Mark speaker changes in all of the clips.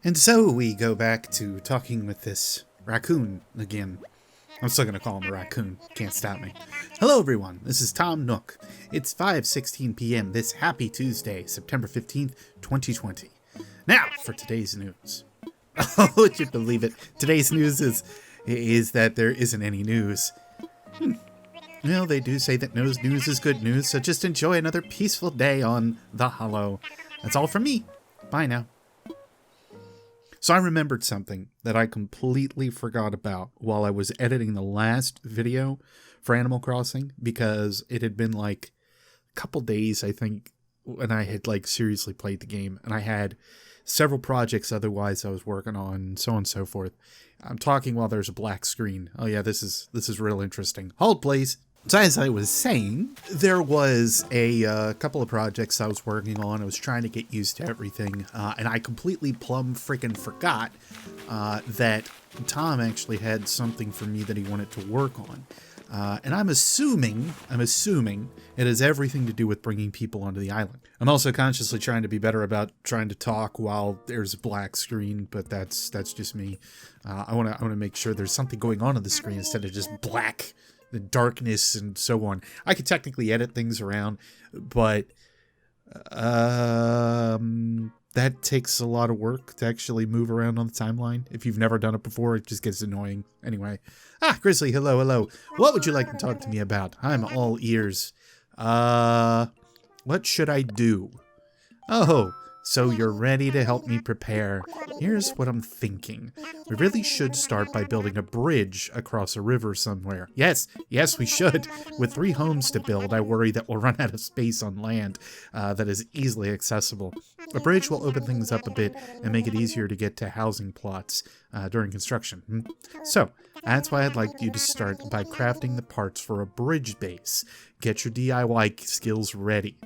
Speaker 1: And so we go back to talking with this raccoon again. I'm still going to call him a raccoon. Can't stop me. Hello everyone, this is Tom Nook. It's 5:16 p.m. this happy Tuesday, September 15th, 2020. Now, for today's news. Oh, would you believe it? Today's news is that there isn't any news. Well, they do say that no news is good news, so just enjoy another peaceful day on the Hollow. That's all from me. Bye now. So I remembered something that I completely forgot about while I was editing the last video for Animal Crossing, because it had been like a couple days, I think, when I had like seriously played the game, and I had several projects otherwise I was working on, and so on and so forth. I'm talking while there's a black screen. Oh yeah, this is real interesting. Hold please. So as I was saying, there was a couple of projects I was working on. I was trying to get used to everything, and I completely freaking forgot that Tom actually had something for me that he wanted to work on. And I'm assuming it has everything to do with bringing people onto the island. I'm also consciously trying to be better about trying to talk while there's a black screen, but that's just me. I want to make sure there's something going on the screen instead of just black. The darkness and so on. I could technically edit things around, but that takes a lot of work to actually move around on the timeline. If you've never done it before, it just gets annoying. Anyway. Grizzly, hello. What would you like to talk to me about? I'm all ears. What should I do? Oh, so you're ready to help me prepare. Here's what I'm thinking. We really should start by building a bridge across a river somewhere. Yes, we should. With 3 homes to build, I worry that we'll run out of space on land that is easily accessible. A bridge will open things up a bit and make it easier to get to housing plots during construction. So, that's why I'd like you to start by crafting the parts for a bridge base. Get your DIY skills ready.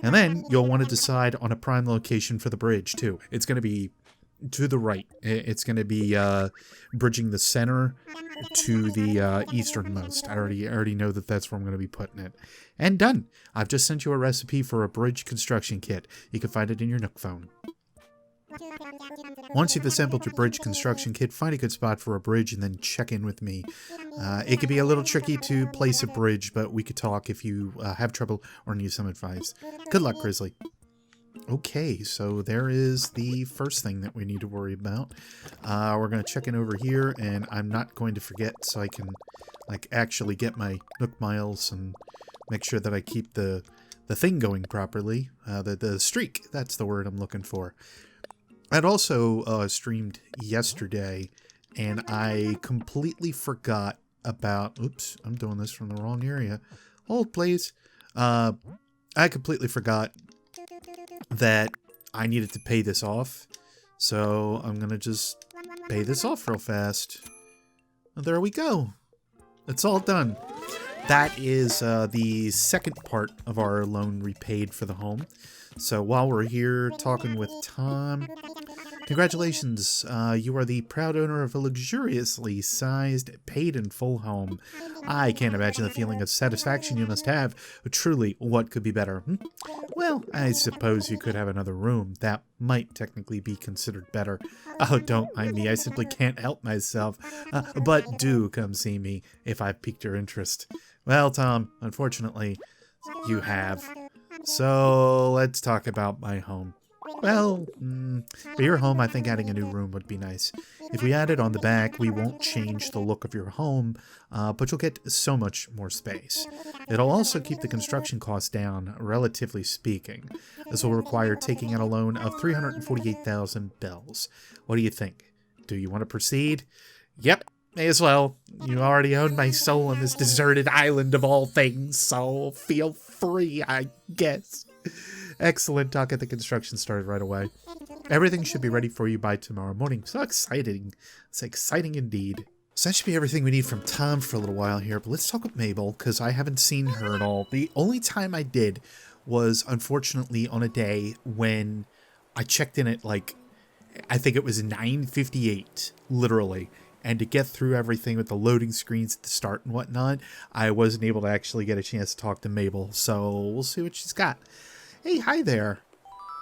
Speaker 1: And then you'll want to decide on a prime location for the bridge, too. It's going to be to the right. It's going to be bridging the center to the easternmost. I already know that that's where I'm going to be putting it. And done. I've just sent you a recipe for a bridge construction kit. You can find it in your Nook phone. Once you've assembled your bridge construction kit, find a good spot for a bridge and then check in with me. It could be a little tricky to place a bridge, but we could talk if you have trouble or need some advice. Good luck, Grizzly. Okay, so there is the first thing that we need to worry about. We're going to check in over here, and I'm not going to forget so I can like actually get my Nook miles and make sure that I keep the thing going properly. The streak, that's the word I'm looking for. I'd also streamed yesterday, and I completely forgot about... Oops, I'm doing this from the wrong area. Hold, please. I completely forgot that I needed to pay this off, so I'm going to just pay this off real fast. And there we go. It's all done. That is the second part of our loan repaid for the home. So while we're here talking with Tom, congratulations, you are the proud owner of a luxuriously sized, paid-in-full home. I can't imagine the feeling of satisfaction you must have. Truly, what could be better? Well, I suppose you could have another room. That might technically be considered better. Oh, don't mind me, I simply can't help myself. But do come see me if I've piqued your interest. Well, Tom, unfortunately, you have. So, let's talk about my home. Well, for your home, I think adding a new room would be nice. If we add it on the back, we won't change the look of your home, but you'll get so much more space. It'll also keep the construction costs down, relatively speaking. This will require taking out a loan of 348,000 bells. What do you think? Do you want to proceed? Yep. May as well. You already own my soul on this deserted island of all things, so feel free, I guess. Excellent. I'll get the construction started right away. Everything should be ready for you by tomorrow morning. So exciting. It's exciting indeed. So that should be everything we need from Tom for a little while here, but let's talk with Mabel, because I haven't seen her at all. The only time I did was, unfortunately, on a day when I checked in at, like, I think it was 9:58, literally. And to get through everything with the loading screens at the start and whatnot, I wasn't able to actually get a chance to talk to Mabel. So we'll see what she's got. Hey, hi there.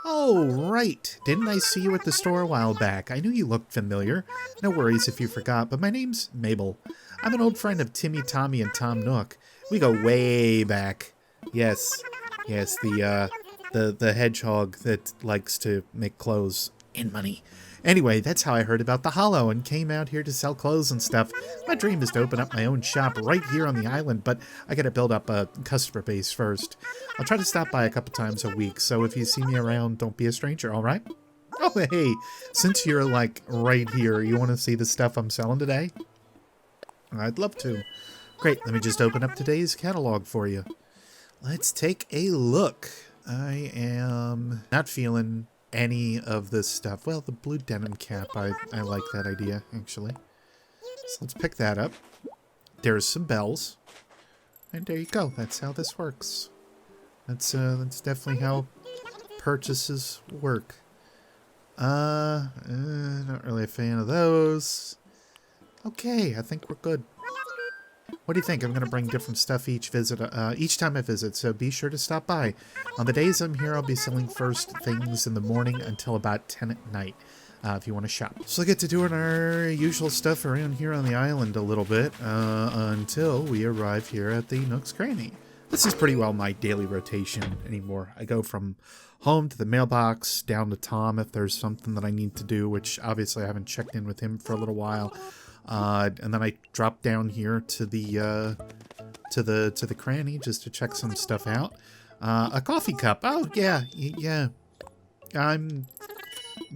Speaker 1: Oh, right. Didn't I see you at the store a while back? I knew you looked familiar. No worries if you forgot, but my name's Mabel. I'm an old friend of Timmy, Tommy, and Tom Nook. We go way back. Yes. Yes, the hedgehog that likes to make clothes and money. Anyway, that's how I heard about the Hollow and came out here to sell clothes and stuff. My dream is to open up my own shop right here on the island, but I gotta build up a customer base first. I'll try to stop by a couple times a week, so if you see me around, don't be a stranger, alright? Oh, hey, since you're, like, right here, you want to see the stuff I'm selling today? I'd love to. Great, let me just open up today's catalog for you. Let's take a look. I am not feeling any of this stuff. Well, the blue denim cap, I like that idea, actually. So let's pick that up. There's some bells. And there you go. That's how this works. That's definitely how purchases work. Not really a fan of those. Okay, I think we're good. What do you think? I'm going to bring different stuff each time I visit, so be sure to stop by. On the days I'm here, I'll be selling first things in the morning until about 10 at night, if you want to shop. So I get to doing our usual stuff around here on the island a little bit, until we arrive here at the Nook's Cranny. This is pretty well my daily rotation anymore. I go from home to the mailbox, down to Tom if there's something that I need to do, which obviously I haven't checked in with him for a little while. And then I drop down here to the cranny just to check some stuff out. A coffee cup. Oh yeah. I'm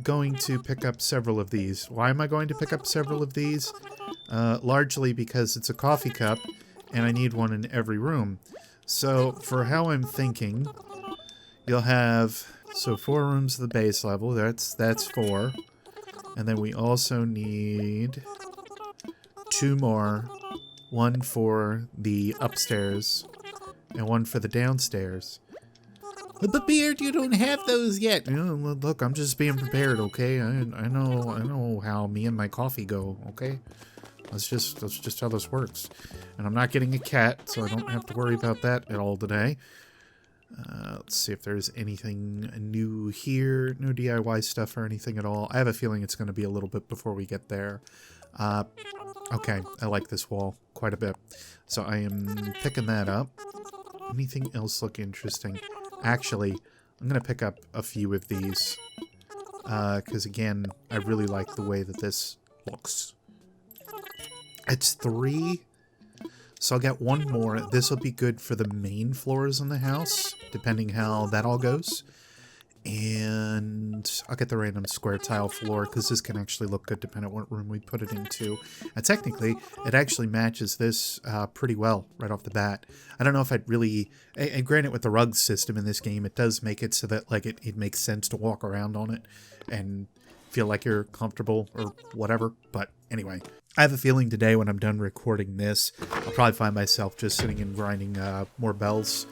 Speaker 1: going to pick up several of these. Why am I going to pick up several of these? Largely because it's a coffee cup, and I need one in every room. So for how I'm thinking, you'll have 4 rooms at the base level. That's 4, and then we also need 2 more, 1 for the upstairs and 1 for the downstairs. But Beard, you don't have those yet. Look, I'm just being prepared, okay? I know how me and my coffee go, okay? That's just how this works. And I'm not getting a cat, so I don't have to worry about that at all today. Let's see if there's anything new here. No DIY stuff or anything at all. I have a feeling it's going to be a little bit before we get there. Okay, I like this wall quite a bit. So I am picking that up. Anything else look interesting? Actually, I'm going to pick up a few of these. Because again, I really like the way that this looks. It's 3. So I'll get 1 more. This will be good for the main floors in the house, depending how that all goes. And I'll get the random square tile floor, because this can actually look good depending on what room we put it into. And technically, it actually matches this pretty well right off the bat. I don't know if I'd really... And granted, with the rug system in this game, it does make it so that like it makes sense to walk around on it and feel like you're comfortable or whatever. But anyway, I have a feeling today when I'm done recording this, I'll probably find myself just sitting and grinding more bells.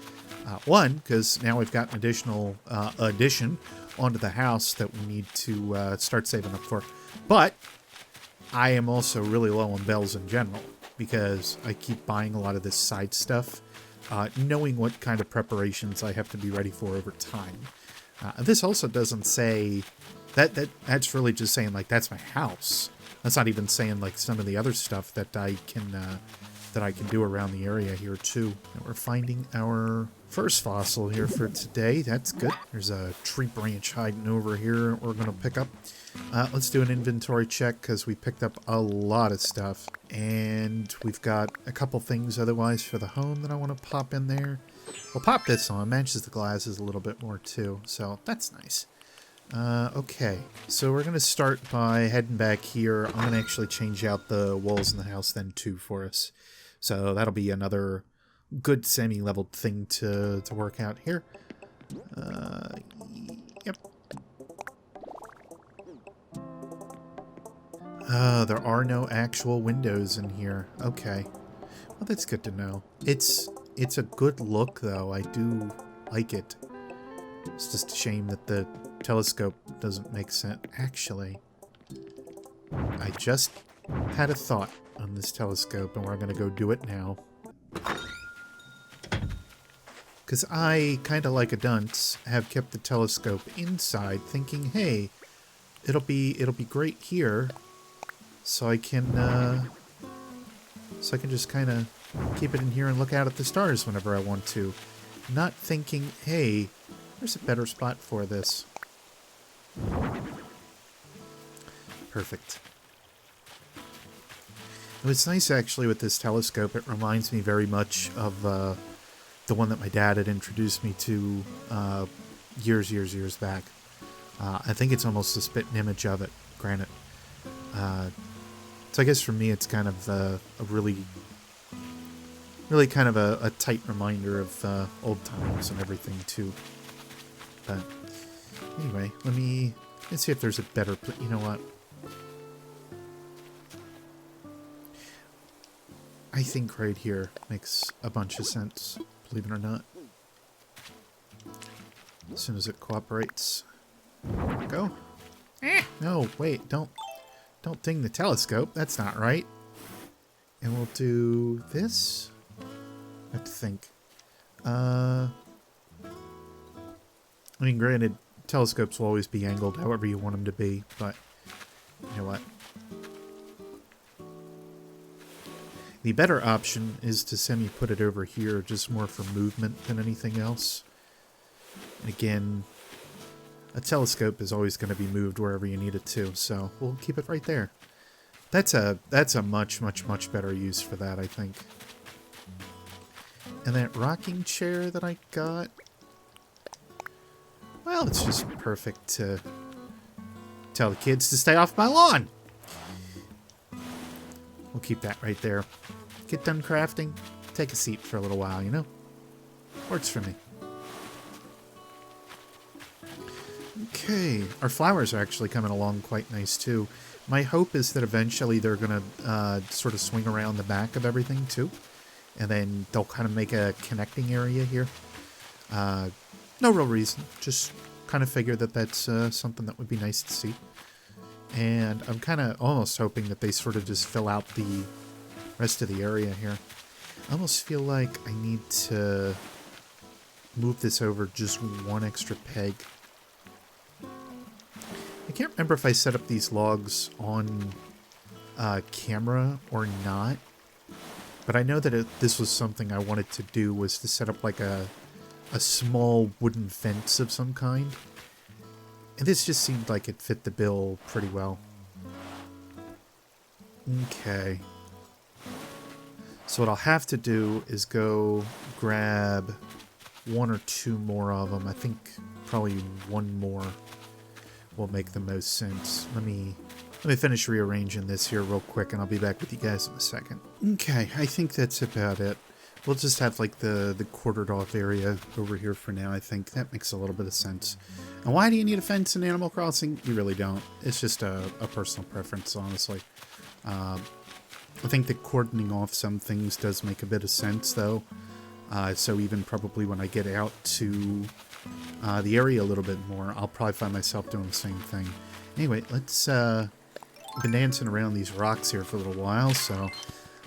Speaker 1: One, because now we've got an additional addition onto the house that we need to start saving up for. But I am also really low on bells in general, because I keep buying a lot of this side stuff, knowing what kind of preparations I have to be ready for over time. This also doesn't say... That's really just saying, like, that's my house. That's not even saying, like, some of the other stuff that I can do around the area here, too. And we're finding our first fossil here for today. That's good. There's a tree branch hiding over here we're going to pick up. Let's do an inventory check, because we picked up a lot of stuff. And we've got a couple things otherwise for the home that I want to pop in there. We'll pop this on. Matches the glasses a little bit more, too. So that's nice. Okay, so we're going to start by heading back here. I'm going to actually change out the walls in the house then, too, for us. So that'll be another good semi-leveled thing to work out here. Yep. There are no actual windows in here. Okay. Well, that's good to know. It's a good look, though. I do like it. It's just a shame that the telescope doesn't make sense. Actually, I just had a thought on this telescope, and we're going to go do it now. Because I, kind of like a dunce, have kept the telescope inside, thinking, hey, it'll be great here, so I can just kind of keep it in here and look out at the stars whenever I want to. Not thinking, hey, there's a better spot for this. Perfect. What's nice, actually, with this telescope, it reminds me very much of the one that my dad had introduced me to years back. I think it's almost a spitting image of it, granted. So I guess for me, it's kind of a really kind of a tight reminder of old times and everything, too. But anyway, let's see if there's a better... You know what? I think right here makes a bunch of sense, believe it or not. As soon as it cooperates. Go. No, wait, don't ding the telescope. That's not right. And we'll do this. I have to think. I mean, granted, telescopes will always be angled however you want them to be, but you know what? The better option is to semi-put it over here, just more for movement than anything else. And again, a telescope is always going to be moved wherever you need it to, so we'll keep it right there. That's a much better use for that, I think. And that rocking chair that I got, well, it's just perfect to tell the kids to stay off my lawn. We'll keep that right there. Get done crafting, take a seat for a little while, you know? Works for me. Okay, our flowers are actually coming along quite nice too. My hope is that eventually they're going to sort of swing around the back of everything too. And then they'll kind of make a connecting area here. No real reason, just kind of figure that that's something that would be nice to see. And I'm kind of almost hoping that they sort of just fill out the rest of the area here. I almost feel like I need to move this over just one extra peg. I can't remember if I set up these logs on camera or not. But I know that this was something I wanted to do, was to set up like a small wooden fence of some kind. And this just seemed like it fit the bill pretty well. Okay. So what I'll have to do is go grab one or two more of them. I think probably one more will make the most sense. Let me finish rearranging this here real quick, and I'll be back with you guys in a second. Okay, I think that's about it. We'll just have like the quartered off area over here for now. I think that makes a little bit of sense. And why do you need a fence in Animal Crossing? You really don't. It's just a personal preference, honestly. I think that cordoning off some things does make a bit of sense, though. So even probably when I get out to the area a little bit more, I'll probably find myself doing the same thing. Anyway, let's... I've been dancing around these rocks here for a little while, so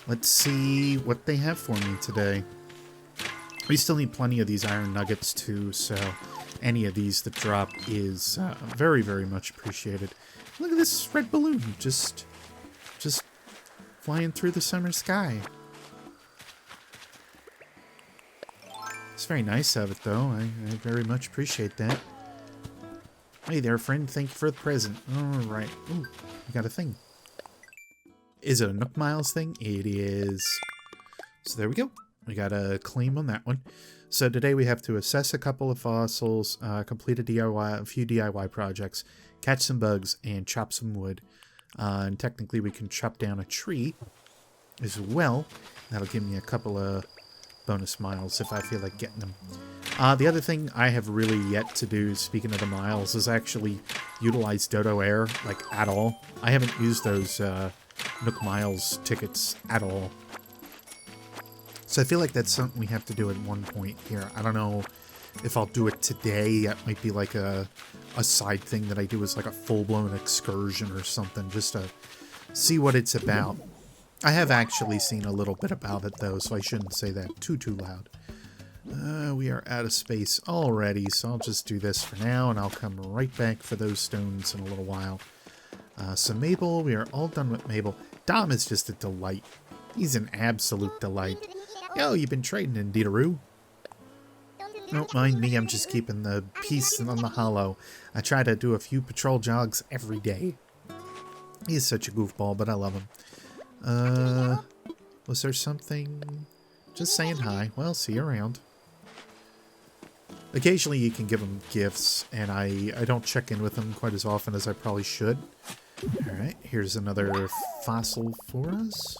Speaker 1: let's see what they have for me today. We still need plenty of these iron nuggets too, so any of these that drop is very, very much appreciated. Look at this red balloon, just flying through the summer sky. It's very nice of it, though. I very much appreciate that. Hey there, friend. Thank you for the present. Alright. Ooh, we got a thing. Is it a Nook Miles thing? It is. So there we go. We got a claim on that one. So today we have to assess a couple of fossils, complete a few DIY projects, catch some bugs, and chop some wood. And technically we can chop down a tree as well. That'll give me a couple of bonus miles if I feel like getting them. The other thing I have really yet to do, speaking of the miles, is actually utilize Dodo Air, like, at all. I haven't used those Nook Miles tickets at all. So I feel like that's something we have to do at one point here. I don't know if I'll do it today. That might be like a side thing that I do as like a full-blown excursion or something, just to see what it's about. I have actually seen a little bit about it, though, so I shouldn't say that too loud. We are out of space already, so I'll just do this for now, and I'll come right back for those stones in a little while. So Mabel, we are all done with Mabel. Dom is just a delight. He's an absolute delight. Yo, you've been trading in Deedaroo. Don't mind me, I'm just keeping the peace on the hollow. I try to do a few patrol jogs every day. He's such a goofball, but I love him. Was there something? Just saying hi. Well, see you around. Occasionally you can give him gifts, and I don't check in with him quite as often as I probably should. Alright, here's another fossil for us.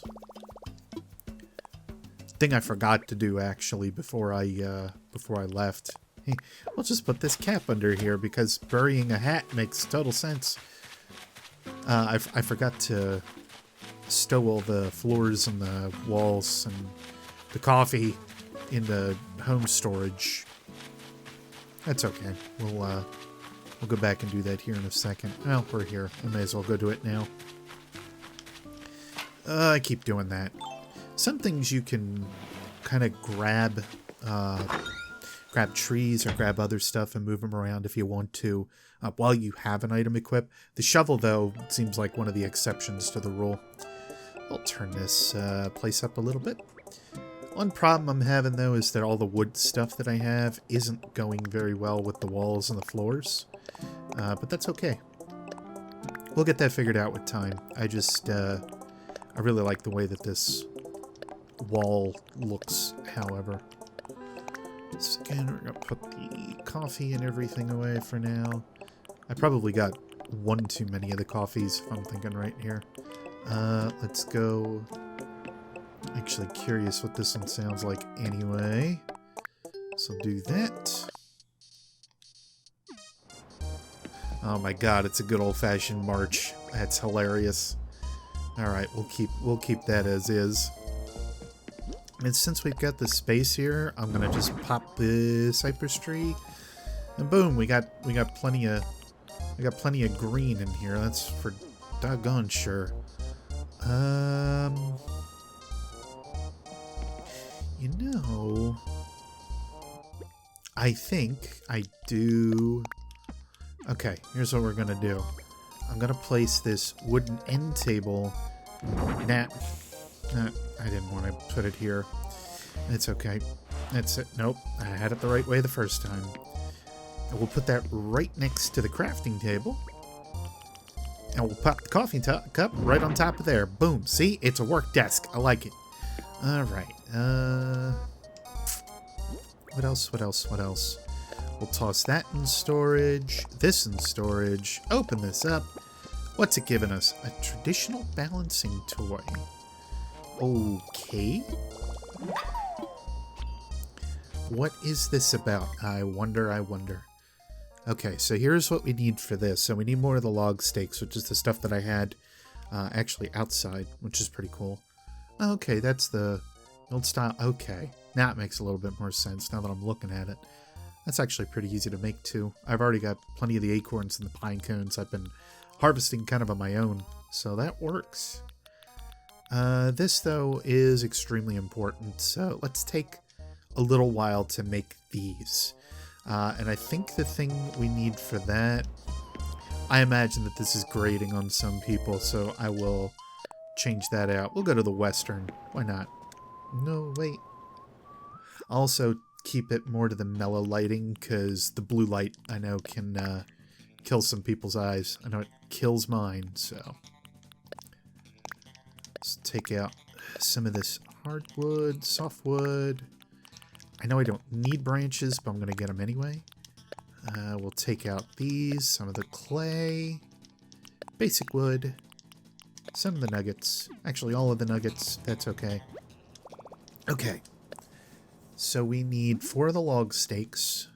Speaker 1: Thing I forgot to do, actually, before I left. Hey, we'll just put this cap under here, because burying a hat makes total sense. I forgot to stow all the floors and the walls and the coffee in the home storage. That's okay. We'll go back and do that here in a second. Well, we're here. I may as well go do it now. I keep doing that. Some things you can kind of grab trees or grab other stuff and move them around if you want to while you have an item equipped. The shovel, though, seems like one of the exceptions to the rule. I'll turn this place up a little bit. One problem I'm having, though, is that all the wood stuff that I have isn't going very well with the walls and the floors. But that's okay. We'll get that figured out with time. I really like the way that this wall looks, however. So again, we're going to put the coffee and everything away for now. I probably got one too many of the coffees, if I'm thinking right here. Let's go... Actually curious what this one sounds like anyway. So do that. Oh my god, it's a good old-fashioned march. That's hilarious. Alright, we'll keep that as is. And since we've got the space here, I'm gonna just pop the cypress tree. And boom, we got plenty of green in here. That's for doggone sure. You know, I think I do... Okay, here's what we're gonna do. I'm gonna place this wooden end table... I didn't want to put it here. It's okay. That's it. Nope, I had it the right way the first time. And we'll put that right next to the crafting table. And we'll pop the coffee cup right on top of there. Boom. See? It's a work desk. I like it. Alright. What else? We'll toss that in storage. This in storage. Open this up. What's it giving us? A traditional balancing toy. Okay. What is this about? I wonder. Okay, so here's what we need for this. So we need more of the log stakes, which is the stuff that I had actually outside, which is pretty cool. Okay, that's the old style. Okay, now it makes a little bit more sense now that I'm looking at it. That's actually pretty easy to make too. I've already got plenty of the acorns and the pine cones. I've been harvesting kind of on my own, so that works. This, though, is extremely important, so let's take a little while to make these. And I think the thing we need for that... I imagine that this is grating on some people, so I will change that out. We'll go to the western. Why not? No, wait. Also, keep it more to the mellow lighting, because the blue light, I know, can kill some people's eyes. I know it kills mine, so... Let's take out some of this hardwood, softwood. I know I don't need branches, but I'm going to get them anyway. We'll take out these, some of the clay, basic wood, some of the nuggets. Actually, all of the nuggets. That's okay. Okay. So we need 4 of the log stakes,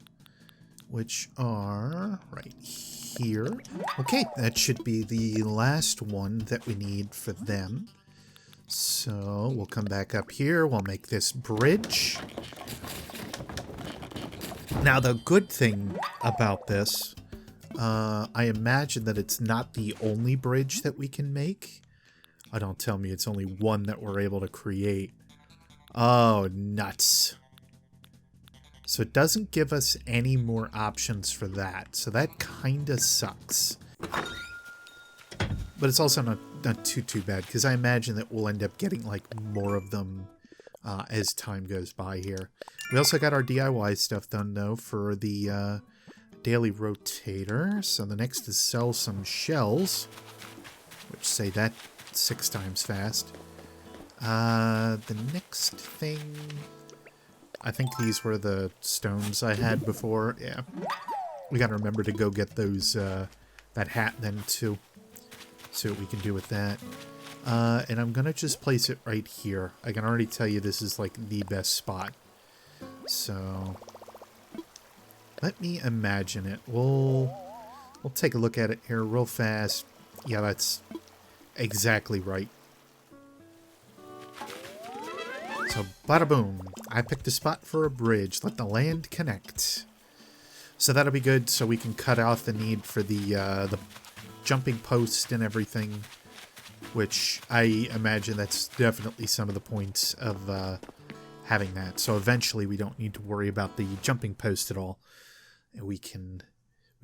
Speaker 1: which are right here. Okay, that should be the last one that we need for them. So we'll come back up here. We'll make this bridge. Now, the good thing about this, I imagine that it's not the only bridge that we can make. Oh, don't tell me it's only one that we're able to create. Oh, nuts. So it doesn't give us any more options for that. So that kind of sucks. But it's also not too bad, because I imagine that we'll end up getting like more of them as time goes by here. We also got our DIY stuff done though for the daily rotator. So the next is sell some shells, which say that 6 times fast. The next thing, I think these were the stones I had before. Yeah, we gotta remember to go get those that hat then too. See what we can do with that. And I'm gonna just place it right here. I can already tell you this is like the best spot. So let me imagine it. We'll take a look at it here real fast. Yeah, that's exactly right. So bada boom. I picked a spot for a bridge. Let the land connect. So that'll be good. So we can cut off the need for the jumping post and everything, which I imagine that's definitely some of the points of having that. So eventually we don't need to worry about the jumping post at all. And we can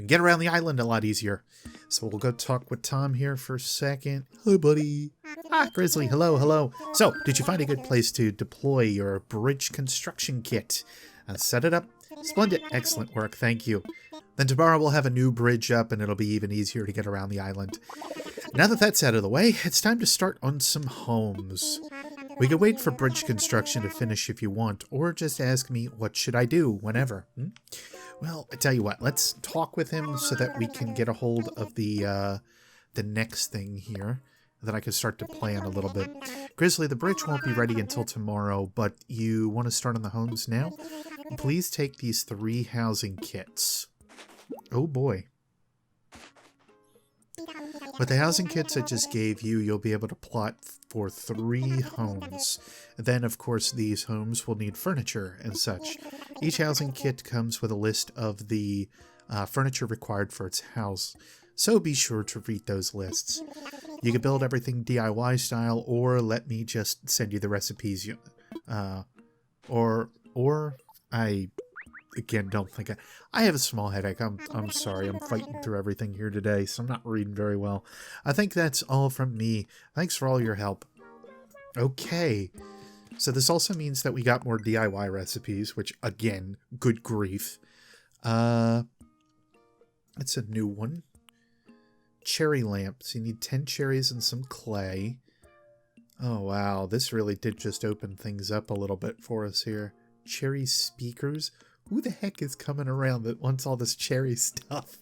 Speaker 1: get around the island a lot easier. So we'll go talk with Tom here for a second. Hello, buddy. Ah, Grizzly, hello. So, did you find a good place to deploy your bridge construction kit? Set it up? Splendid. Excellent work, thank you. Then tomorrow we'll have a new bridge up and it'll be even easier to get around the island. Now that that's out of the way, it's time to start on some homes. We can wait for bridge construction to finish if you want, or just ask me what should I do whenever. Well, I tell you what, let's talk with him so that we can get a hold of the next thing here. Then I can start to plan a little bit. Grizzly, the bridge won't be ready until tomorrow, but you want to start on the homes now? Please take these 3 housing kits. Oh boy. With the housing kits I just gave you, you'll be able to plot for 3 homes. Then, of course, these homes will need furniture and such. Each housing kit comes with a list of the furniture required for its house, so be sure to read those lists. You can build everything DIY style, or let me just send you the recipes. Or I again don't think I have a small headache. I'm sorry. I'm fighting through everything here today, so I'm not reading very well. I think that's all from me. Thanks for all your help. Okay. So this also means that we got more DIY recipes, which again, good grief. It's a new one. Cherry lamps. You need 10 cherries and some clay. Oh wow, this really did just open things up a little bit for us here. Cherry speakers. Who the heck is coming around that wants all this cherry stuff?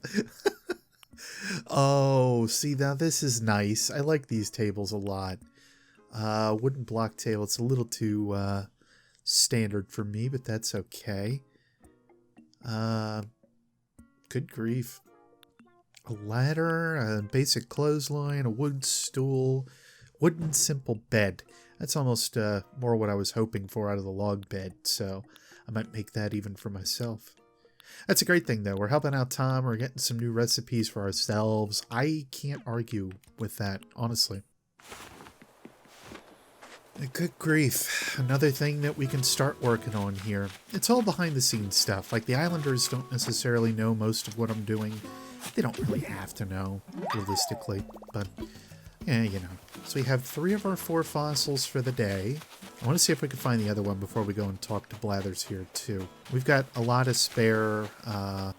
Speaker 1: Oh, see, now this is nice. I like these tables a lot. Wooden block table. It's a little too standard for me, but that's okay. Good grief. A ladder, a basic clothesline, a wood stool, wooden simple bed. That's almost more what I was hoping for out of the log bed, so I might make that even for myself. That's a great thing, though. We're helping out Tom. We're getting some new recipes for ourselves. I can't argue with that, honestly. Good grief. Another thing that we can start working on here. It's all behind the scenes stuff. Like, the Islanders don't necessarily know most of what I'm doing. They don't really have to know, realistically, but yeah, you know. So we have 3 of our 4 fossils for the day. I want to see if we can find the other one before we go and talk to Blathers here, too. We've got a lot of spare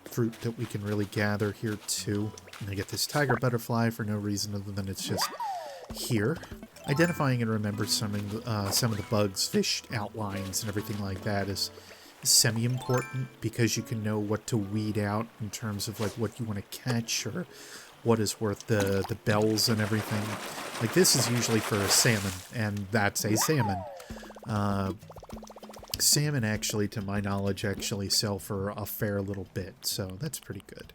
Speaker 1: fruit that we can really gather here, too. And I get this tiger butterfly for no reason other than it's just here. Identifying and remembering some of the bugs, fish outlines, and everything like that is semi-important because you can know what to weed out in terms of like what you want to catch or what is worth the bells and everything. Like this is usually for a salmon, and that's a salmon. Salmon actually, to my knowledge, actually sell for a fair little bit, so that's pretty good.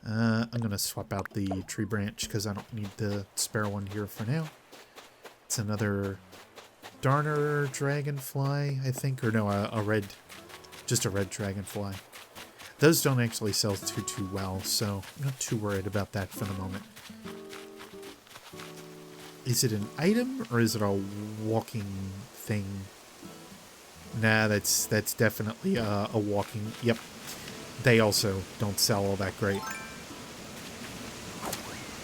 Speaker 1: I'm going to swap out the tree branch because I don't need the spare one here for now. It's another Darner dragonfly, I think, or no, just a red dragonfly. Those don't actually sell too well, so I'm not too worried about that for the moment. Is it an item, or is it a walking thing? Nah, that's definitely a walking... Yep. They also don't sell all that great.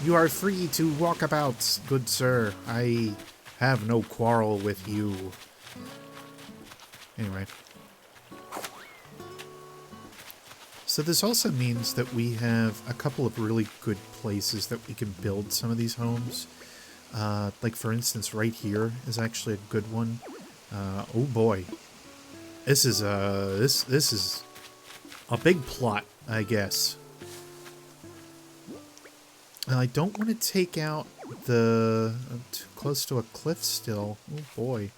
Speaker 1: You are free to walk about, good sir. I have no quarrel with you. Anyway. So this also means that we have a couple of really good places that we can build some of these homes. Like, for instance, right here is actually a good one. Oh boy. This is a big plot, I guess. I don't want to take out the... I'm too close to a cliff still. Oh boy.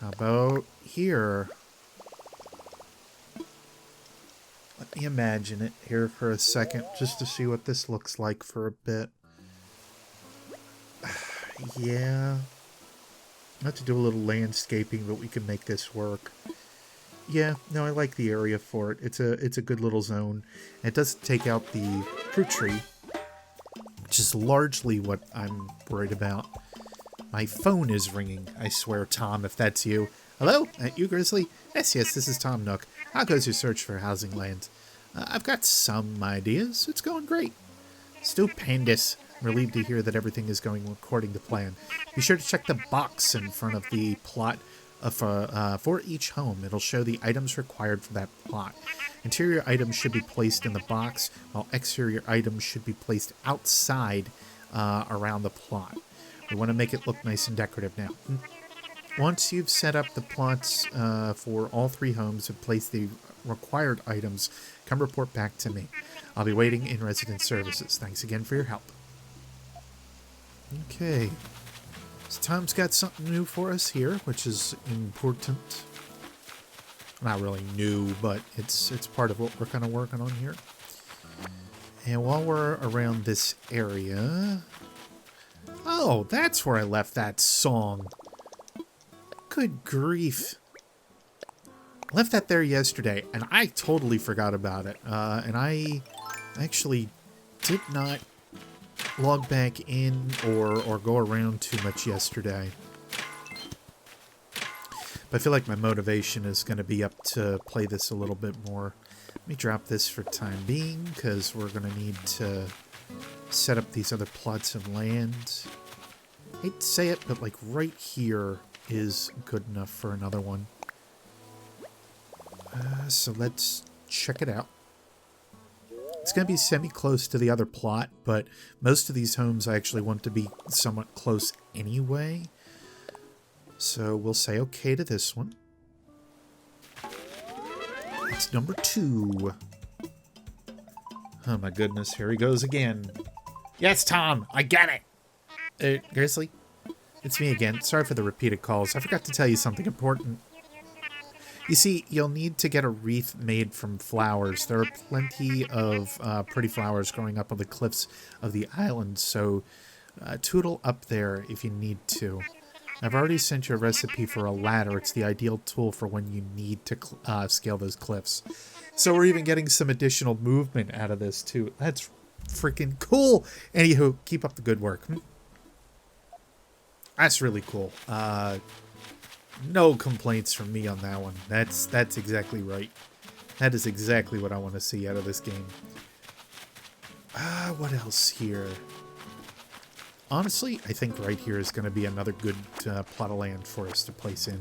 Speaker 1: How about here? Let me imagine it here for a second, just to see what this looks like for a bit. Yeah. I have to do a little landscaping, but we can make this work. Yeah, no, I like the area for it. It's a good little zone. It doesn't take out the fruit tree, which is largely what I'm worried about. My phone is ringing. I swear, Tom, if that's you. Hello? You, Grizzly? Yes, this is Tom Nook. How goes your search for housing land? I've got some ideas. It's going great. Stupendous. I'm relieved to hear that everything is going according to plan. Be sure to check the box in front of the plot for each home. It'll show the items required for that plot. Interior items should be placed in the box, while exterior items should be placed outside around the plot. We want to make it look nice and decorative now. Once you've set up the plots for all 3 homes and placed the required items, come report back to me. I'll be waiting in resident services. Thanks again for your help. Okay. So Tom's got something new for us here, which is important. Not really new, but it's part of what we're kind of working on here. And while we're around this area... Oh, that's where I left that song. Good grief. I left that there yesterday, and I totally forgot about it. And I actually did not log back in or go around too much yesterday. But I feel like my motivation is going to be up to play this a little bit more. Let me drop this for time being, because we're going to need to set up these other plots of land. I hate to say it, but like right here is good enough for another one. So let's check it out. It's going to be semi-close to the other plot, but most of these homes I actually want to be somewhat close anyway. So we'll say okay to this one. It's number 2. Oh my goodness, here he goes again. Yes, Tom, I get it! Grizzly? It's me again. Sorry for the repeated calls. I forgot to tell you something important. You see, you'll need to get a wreath made from flowers. There are plenty of pretty flowers growing up on the cliffs of the island, so tootle up there if you need to. I've already sent you a recipe for a ladder. It's the ideal tool for when you need to scale those cliffs. So we're even getting some additional movement out of this, too. That's freaking cool! Anywho, keep up the good work. That's really cool. No complaints from me on that one. That's exactly right. That is exactly what I want to see out of this game. What else here? Honestly, I think right here is going to be another good plot of land for us to place in.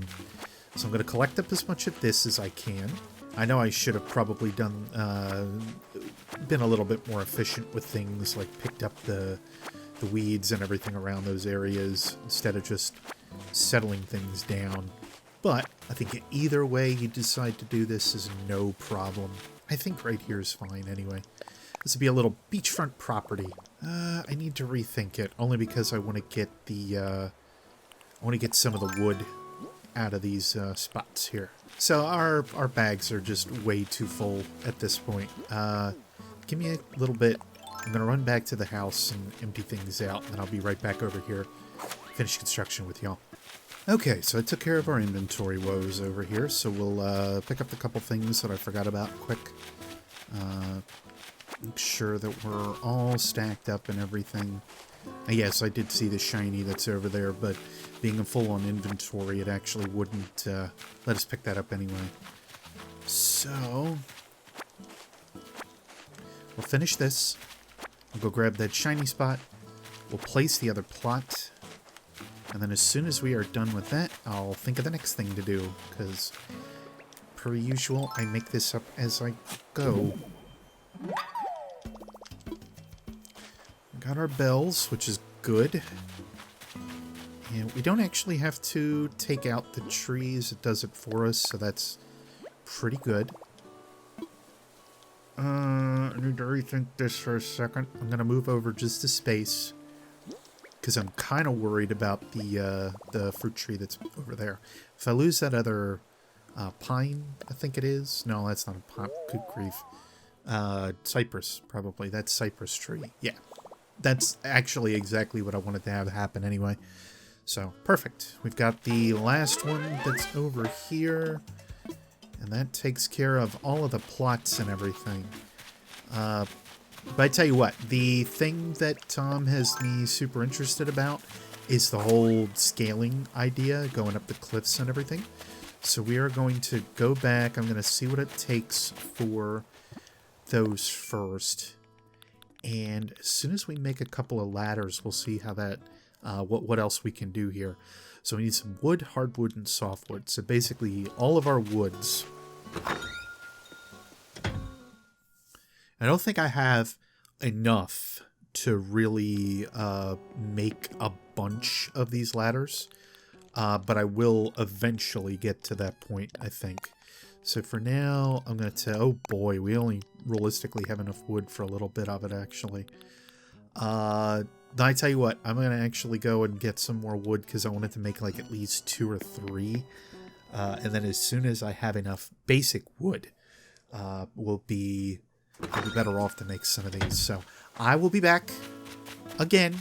Speaker 1: So I'm going to collect up as much of this as I can. I know I should have probably done, been a little bit more efficient with things, like picked up the weeds and everything around those areas instead of just settling things down. But I think either way you decide to do this is no problem. I think right here is fine anyway. This would be a little beachfront property. I need to rethink it, only because I want to get the I want to get some of the wood out of these spots here. So our bags are just way too full at this point. Give me a little bit. I'm going to run back to the house and empty things out, and then I'll be right back over here, finish construction with y'all. Okay, so I took care of our inventory woes over here, so we'll pick up a couple things that I forgot about quick. Make sure that we're all stacked up and everything. Yes, I did see the shiny that's over there, but being a full-on inventory, it actually wouldn't let us pick that up anyway. So, we'll finish this. We'll go grab that shiny spot. We'll place the other plot. And then as soon as we are done with that, I'll think of the next thing to do. Because, per usual, I make this up as I go. We got our bells, which is good. And we don't actually have to take out the trees. It does it for us, so that's pretty good. I need to rethink this for a second. I'm going to move over just a space. Because I'm kind of worried about the fruit tree that's over there. If I lose that other pine, I think it is. No, that's not a pine. Good grief. Cypress, probably. That's cypress tree. Yeah. That's actually exactly what I wanted to have happen anyway. So, perfect. We've got the last one that's over here. And that takes care of all of the plots and everything. But I tell you what, the thing that Tom has me super interested about is the whole scaling idea, going up the cliffs and everything. So we are going to go back. I'm going to see what it takes for those first. And as soon as we make a couple of ladders, we'll see how that, what else we can do here. So we need some wood, hardwood, and softwood. So basically all of our woods. I don't think I have enough to really make a bunch of these ladders, but I will eventually get to that point, I think. So for now, I'm going to... Oh boy, we only realistically have enough wood for a little bit of it, actually. I tell you what, I'm going to actually go and get some more wood because I wanted to make like at least 2 or 3. And then as soon as I have enough basic wood, we'll be better off to make some of these. So I will be back again.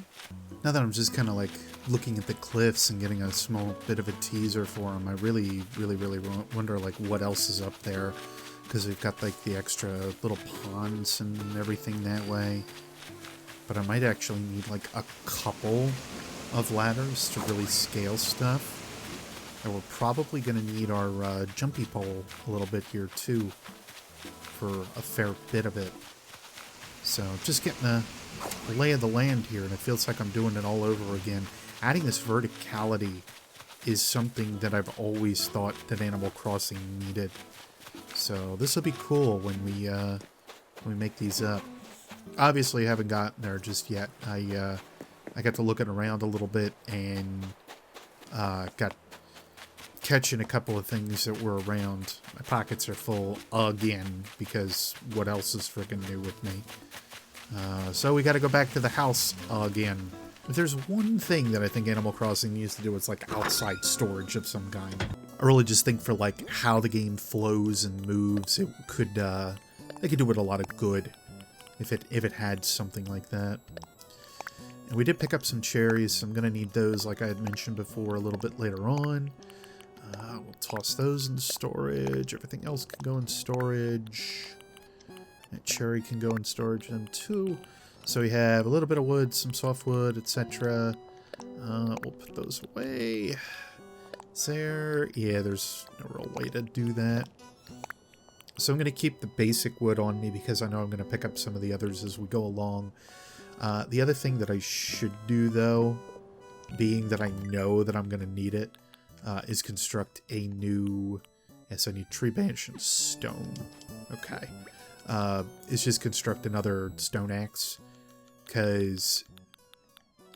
Speaker 1: Now that I'm just kind of like looking at the cliffs and getting a small bit of a teaser for them, I really wonder like what else is up there, because we've got like the extra little ponds and everything that way. But I might actually need like a couple of ladders to really scale stuff. And we're probably going to need our jumpy pole a little bit here too, for a fair bit of it. So just getting the lay of the land here, and it feels like I'm doing it all over again. Adding this verticality is something that I've always thought that Animal Crossing needed. So this will be cool when we make these up. Obviously I haven't gotten there just yet. I got to looking around a little bit and got catching a couple of things that were around. My pockets are full again, because what else is freaking new with me? So we got to go back to the house again. If there's one thing that I think Animal Crossing needs to do, it's like outside storage of some kind. I really just think for like how the game flows and moves, it could do it a lot of good if it had something like that. And we did pick up some cherries, so I'm gonna need those, like I had mentioned before, a little bit later on. We'll toss those in storage. Everything else can go in storage. That cherry can go in storage then too. So we have a little bit of wood, some softwood, etc. We'll put those away. Is there? Yeah, there's no real way to do that. So I'm going to keep the basic wood on me because I know I'm going to pick up some of the others as we go along. The other thing that I should do, though, being that I know that I'm going to need it, is construct a new... Yes, I need tree branch and stone. Okay. Is just construct another stone axe, because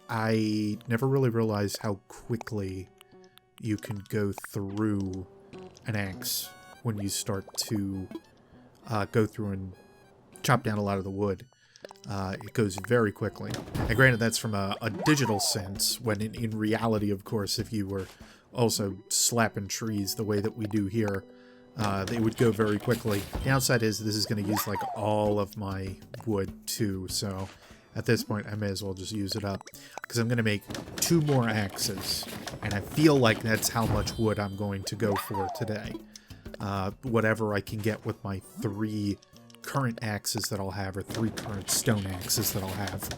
Speaker 1: I never really realized how quickly you can go through an axe when you start to go through and chop down a lot of the wood. It goes very quickly. And granted, that's from a digital sense, when in reality, of course, if you were also slapping trees the way that we do here, they would go very quickly. The downside is this is going to use like all of my wood too, so at this point I may as well just use it up, because I'm going to make 2 more axes, and I feel like that's how much wood I'm going to go for today. Whatever I can get with my 3 current axes that I'll have, or 3 current stone axes that I'll have.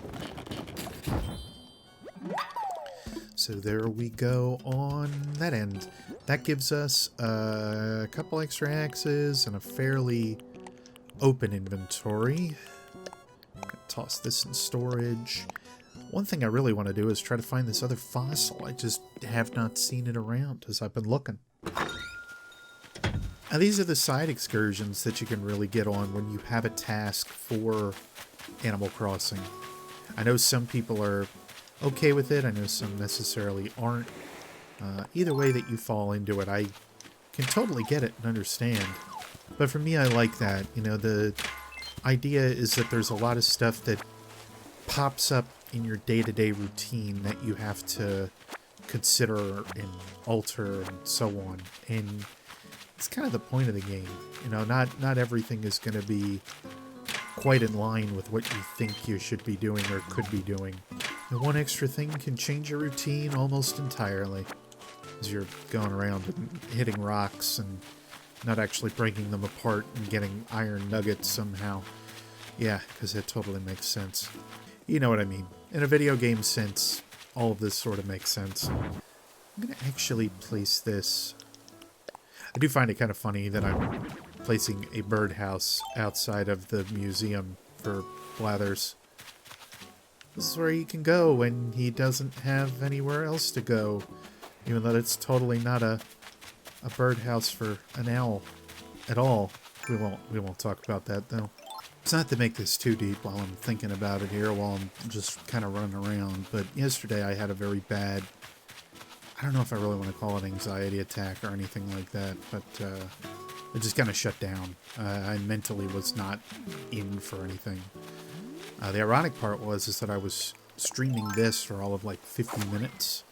Speaker 1: So so there we go on that end. That gives us a couple extra axes and a fairly open inventory. Toss this in storage. One thing I really want to do is try to find this other fossil. I just have not seen it around as I've been looking. Now these are the side excursions that you can really get on when you have a task for Animal Crossing. I know some people are okay with it. I know some necessarily aren't. Either way that you fall into it, I can totally get it and understand. But for me, I like that. You know, the idea is that there's a lot of stuff that pops up in your day-to-day routine that you have to consider and alter and so on. And it's kind of the point of the game. You know, not everything is going to be quite in line with what you think you should be doing or could be doing. And one extra thing can change your routine almost entirely as you're going around and hitting rocks and not actually breaking them apart and getting iron nuggets somehow. Yeah, because it totally makes sense. You know what I mean. In a video game sense, all of this sort of makes sense. I'm going to actually place this. I do find it kind of funny that I'm placing a birdhouse outside of the museum for Blathers. This is where he can go when he doesn't have anywhere else to go. Even though it's totally not a birdhouse for an owl at all. We won't talk about that though. It's not to make this too deep while I'm thinking about it here, while I'm just kind of running around, but yesterday I had a very bad, I don't know if I really want to call it anxiety attack or anything like that, but it just kind of shut down. I mentally was not in for anything. The ironic part was is that I was streaming this for all of like 50 minutes,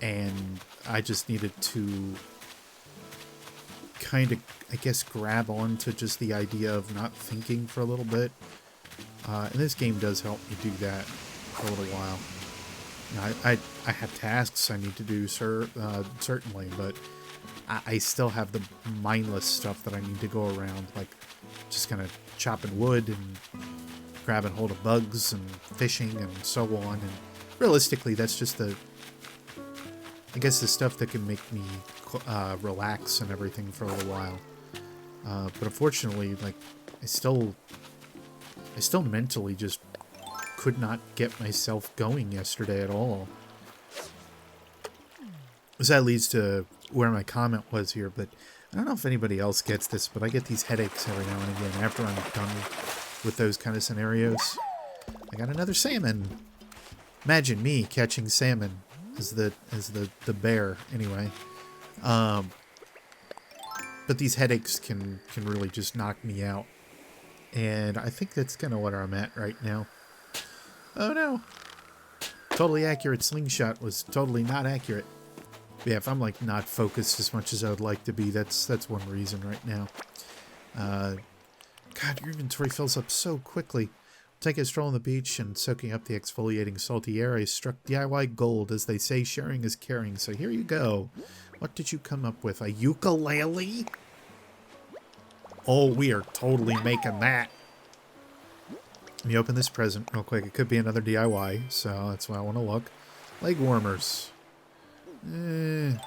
Speaker 1: and I just needed to kind of, I guess, grab on to just the idea of not thinking for a little bit. And this game does help me do that for a little while. You know, I have tasks I need to do, certainly, but I still have the mindless stuff that I need to go around, like just kind of chopping wood and grabbing hold of bugs and fishing and so on. And realistically, that's just I guess the stuff that can make me relax and everything for a little while. But unfortunately, like, I still mentally just could not get myself going yesterday at all. So that leads to where my comment was here, but I don't know if anybody else gets this, but I get these headaches every now and again after I'm done with those kind of scenarios. I got another salmon. Imagine me catching salmon as the bear, anyway. But these headaches can really just knock me out. And I think that's kind of what I'm at right now. Oh no. Totally accurate slingshot was totally not accurate. But yeah, if I'm like not focused as much as I would like to be, that's one reason right now. God, your inventory fills up so quickly. Taking a stroll on the beach and soaking up the exfoliating salty air, I struck DIY gold. As they say, sharing is caring. So here you go. What did you come up with? A ukulele? Oh, we are totally making that. Let me open this present real quick. It could be another DIY, so that's why I want to look. Leg warmers. Isn't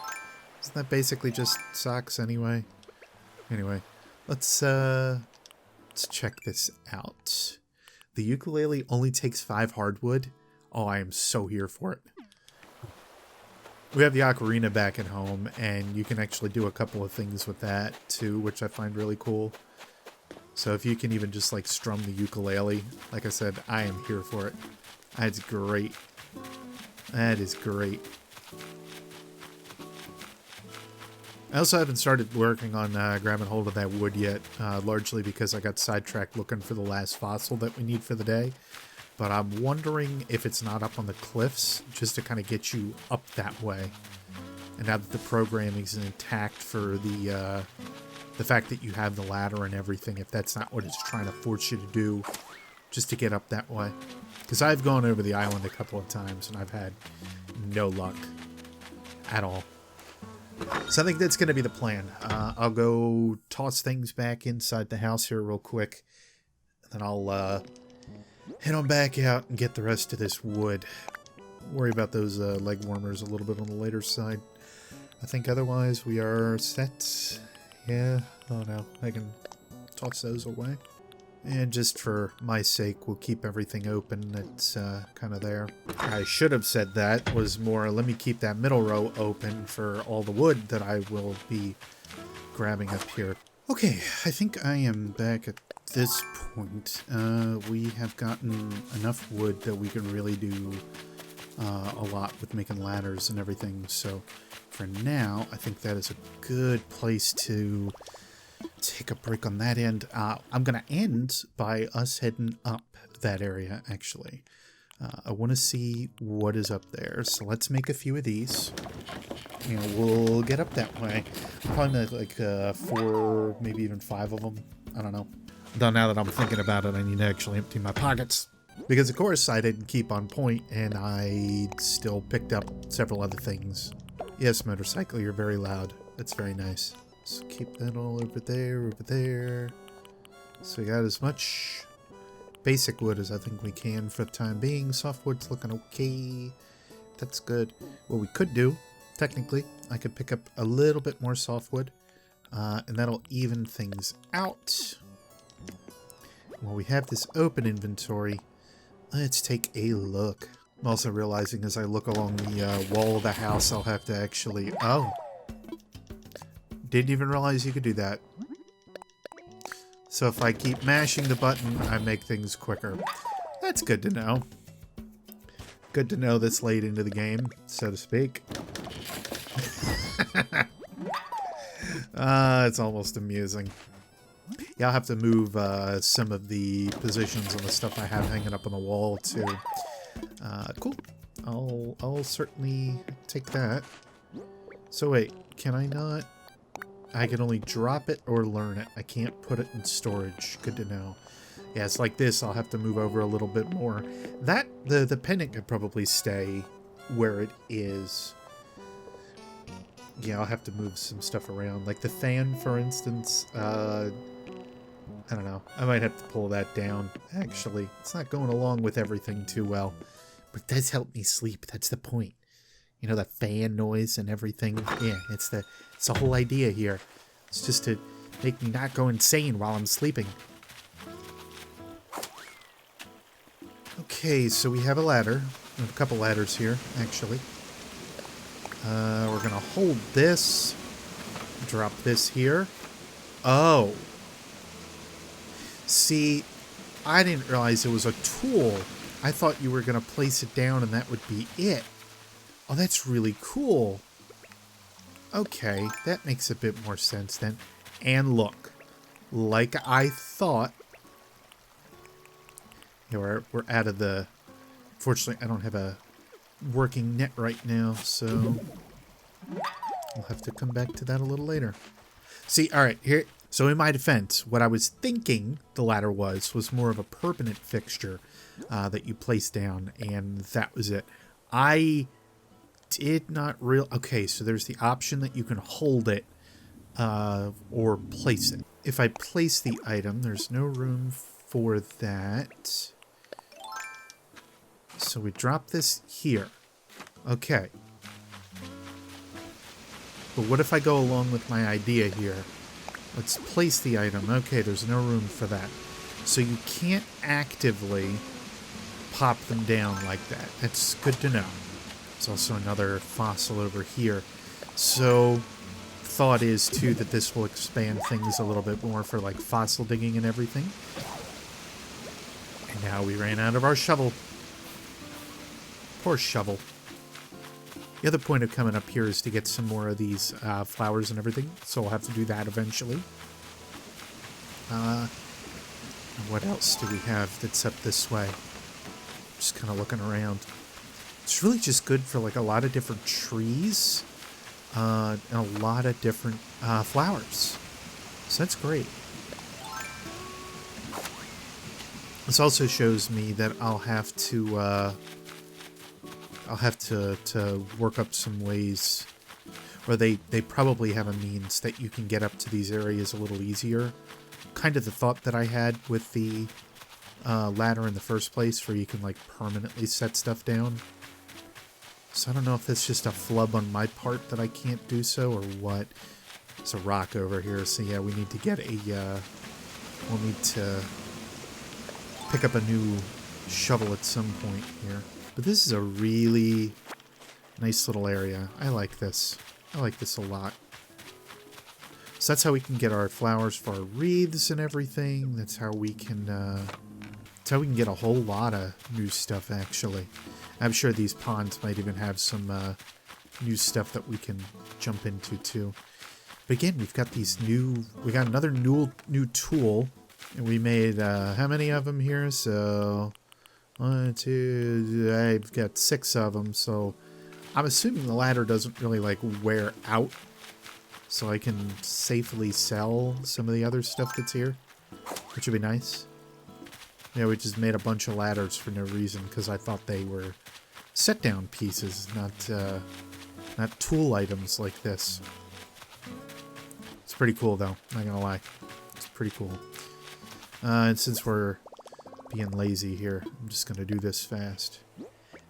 Speaker 1: that basically just socks anyway? Anyway, let's check this out. The ukulele only takes 5 hardwood. Oh, I am so here for it. We have the ocarina back at home, and you can actually do a couple of things with that too, which I find really cool. So if you can even just like strum the ukulele, like I said, I am here for it. That's great. That is great. I also haven't started working on grabbing hold of that wood yet, largely because I got sidetracked looking for the last fossil that we need for the day. But I'm wondering if it's not up on the cliffs, just to kind of get you up that way. And now that the programming is intact for the fact that you have the ladder and everything, if that's not what it's trying to force you to do, just to get up that way. Because I've gone over the island a couple of times, and I've had no luck at all. So I think that's going to be the plan. I'll go toss things back inside the house here real quick. And then I'll head on back out and get the rest of this wood. worry about those leg warmers a little bit on the later side. I think otherwise we are set. Yeah, oh no, I can toss those away. And just for my sake, we'll keep everything open that's kind of there. I should have said that was more, let me keep that middle row open for all the wood that I will be grabbing up here. Okay, I think I am back at this point. We have gotten enough wood that we can really do a lot with making ladders and everything. So for now, I think that is a good place to take a break on that end. I'm going to end by us heading up that area, actually. I want to see what is up there. So let's make a few of these. And we'll get up that way. Probably make like 4, maybe even 5 of them. I don't know. Though now that I'm thinking about it, I need to actually empty my pockets. Because, of course, I didn't keep on point, and I still picked up several other things. Yes, motorcycle, you're very loud. That's very nice. So keep that all over there. So we got as much basic wood as I think we can for the time being. Softwood's looking okay. That's good. What we could do, technically, I could pick up a little bit more softwood, and that'll even things out. While we have this open inventory, let's take a look. I'm also realizing as I look along the wall of the house, I'll have to actually... Oh! Didn't even realize you could do that. So if I keep mashing the button, I make things quicker. That's good to know. Good to know this late into the game, so to speak. It's almost amusing. Yeah, I'll have to move some of the positions on the stuff I have hanging up on the wall too. Cool. I'll certainly take that. So wait, can I not? I can only drop it or learn it. I can't put it in storage. Good to know. Yeah, it's like this. I'll have to move over a little bit more. That the pendant could probably stay where it is. Yeah, I'll have to move some stuff around. Like the fan, for instance. I don't know. I might have to pull that down, actually. It's not going along with everything too well. But it does help me sleep. That's the point. You know, the fan noise and everything. Yeah, it's the whole idea here. It's just to make me not go insane while I'm sleeping. Okay, so we have a ladder. We have a couple ladders here, actually. We're going to hold this. Drop this here. Oh. See, I didn't realize it was a tool. I thought you were going to place it down and that would be it. Oh, that's really cool. Okay, that makes a bit more sense then. And look, like I thought. Yeah, we're out of the... Fortunately, I don't have a working net right now, so I'll have to come back to that a little later. See, all right, here. So in my defense, what I was thinking the ladder was more of a permanent fixture that you place down, and that was it. I did not okay, so there's the option that you can hold it or place it. If I place the item, there's no room for that. So we drop this here. Okay. But what if I go along with my idea here? Let's place the item. Okay, there's no room for that. So you can't actively pop them down like that. That's good to know. There's also another fossil over here. So, thought is, too, that this will expand things a little bit more for, like, fossil digging and everything. And now we ran out of our shovel. Poor shovel. The other point of coming up here is to get some more of these flowers and everything. So we'll have to do that eventually. What else do we have that's up this way? Just kind of looking around. It's really just good for like a lot of different trees and a lot of different flowers. So that's great. This also shows me that I'll have to work up some ways, or they probably have a means that you can get up to these areas a little easier. Kind of the thought that I had with the ladder in the first place, where you can like permanently set stuff down. So I don't know if it's just a flub on my part that I can't do so or what. There's a rock over here, so yeah, we need to get a, we'll need to pick up a new shovel at some point here. But this is a really nice little area. I like this. I like this a lot. So that's how we can get our flowers for our wreaths and everything. That's how we can get a whole lot of new stuff, actually. I'm sure these ponds might even have some new stuff that we can jump into, too. But again, we've got we got another new tool. And we made, how many of them here? So, 1, 2, I've got 6 of them. So, I'm assuming the ladder doesn't really, like, wear out. So I can safely sell some of the other stuff that's here. Which would be nice. Yeah, we just made a bunch of ladders for no reason. Because I thought they were set-down pieces, not tool items like this. It's pretty cool, though. Not gonna lie. It's pretty cool. And since we're being lazy here, I'm just gonna do this fast.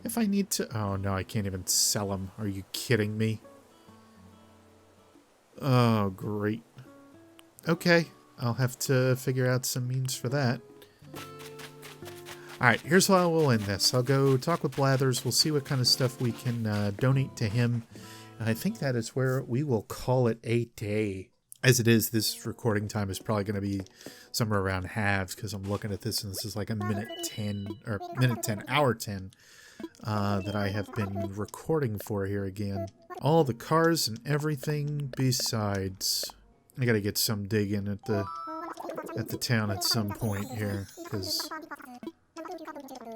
Speaker 1: If I need to... Oh, no, I can't even sell them. Are you kidding me? Oh, great. Okay, I'll have to figure out some means for that. Alright, here's how we'll end this. I'll go talk with Blathers. We'll see what kind of stuff we can donate to him. And I think that is where we will call it a day. As it is, this recording time is probably going to be somewhere around halves because I'm looking at this and this is like a minute 10, or minute 10, hour 10 that I have been recording for here again. All the cars and everything besides. I got to get some digging at the town at some point here because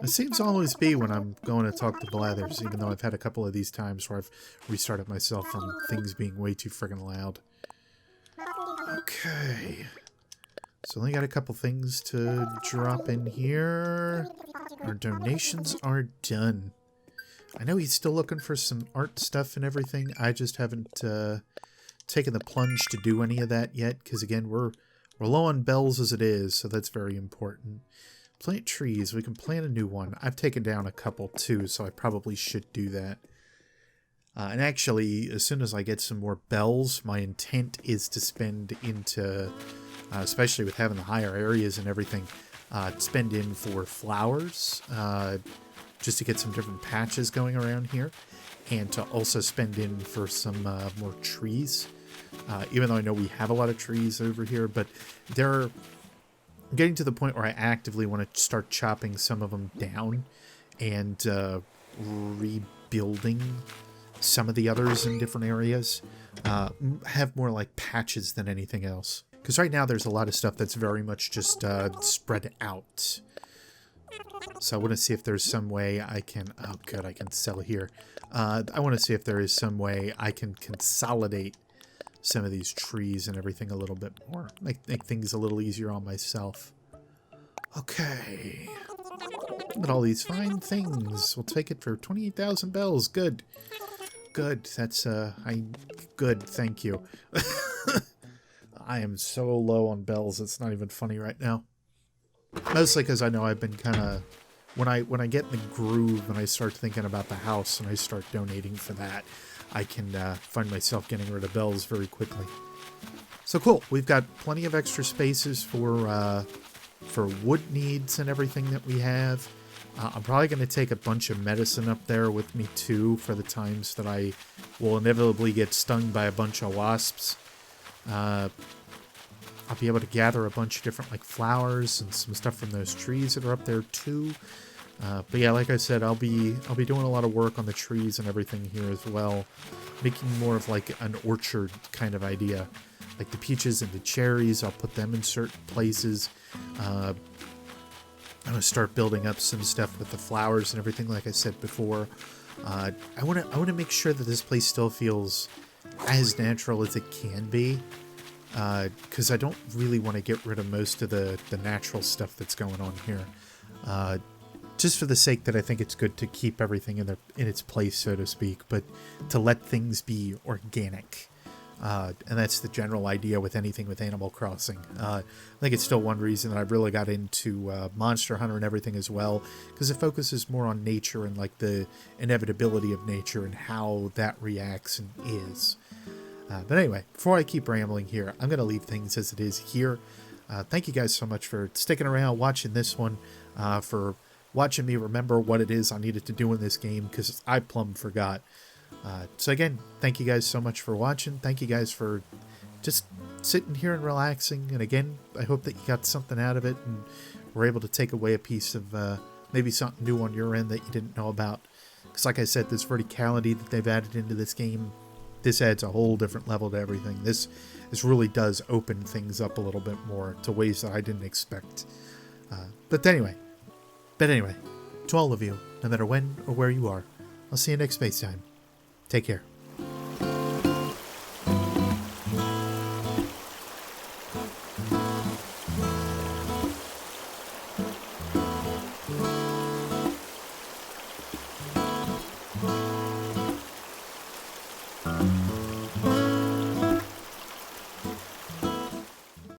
Speaker 1: it seems to always be when I'm going to talk to Blathers, even though I've had a couple of these times where I've restarted myself from things being way too friggin' loud. Okay, so only got a couple things to drop in here. Our donations are done. I know he's still looking for some art stuff and everything. I just haven't taken the plunge to do any of that yet, because again, we're low on bells as it is, so that's very important. Plant trees. We can plant a new one. I've taken down a couple too, so I probably should do that. And actually, as soon as I get some more bells, my intent is to spend into, especially with having the higher areas and everything, spend in for flowers, just to get some different patches going around here, and to also spend in for some more trees. Even though I know we have a lot of trees over here, but they're getting to the point where I actively want to start chopping some of them down and rebuilding some of the others in different areas, have more like patches than anything else. Because right now there's a lot of stuff that's very much just spread out. So I want to see if there's some way I can... Oh, good, I can sell here. I want to see if there is some way I can consolidate some of these trees and everything a little bit more. Make things a little easier on myself. Okay. Look at all these fine things. We'll take it for 28,000 bells. Good. Good. That's, good. Thank you. I am so low on bells, it's not even funny right now. Mostly because I know I've been kind of... When I get in the groove and I start thinking about the house and I start donating for that, I can find myself getting rid of bells very quickly. So cool. We've got plenty of extra spaces for wood needs and everything that we have. I'm probably going to take a bunch of medicine up there with me too for the times that I will inevitably get stung by a bunch of wasps. I'll be able to gather a bunch of different like flowers and some stuff from those trees that are up there too. But yeah, like I said, I'll be doing a lot of work on the trees and everything here as well, making more of like an orchard kind of idea. Like the peaches and the cherries, I'll put them in certain places. I'm going to start building up some stuff with the flowers and everything, like I said before. I want to make sure that this place still feels as natural as it can be, because I don't really want to get rid of most of the natural stuff that's going on here. Just for the sake that I think it's good to keep everything in its place, so to speak, but to let things be organic. And that's the general idea with anything with Animal Crossing. I think it's still one reason that I really got into Monster Hunter and everything as well, because it focuses more on nature and like the inevitability of nature and how that reacts and is. But anyway, before I keep rambling here, I'm going to leave things as it is here. Thank you guys so much for sticking around, watching this one, for watching me remember what it is I needed to do in this game, because I plumb forgot. So again, thank you guys so much for watching. Thank you guys for just sitting here and relaxing. And again, I hope that you got something out of it and were able to take away a piece of maybe something new on your end that you didn't know about. Because like I said, this verticality that they've added into this game, this adds a whole different level to everything. This really does open things up a little bit more to ways that I didn't expect. But anyway, to all of you, no matter when or where you are, I'll see you next space time. Take care.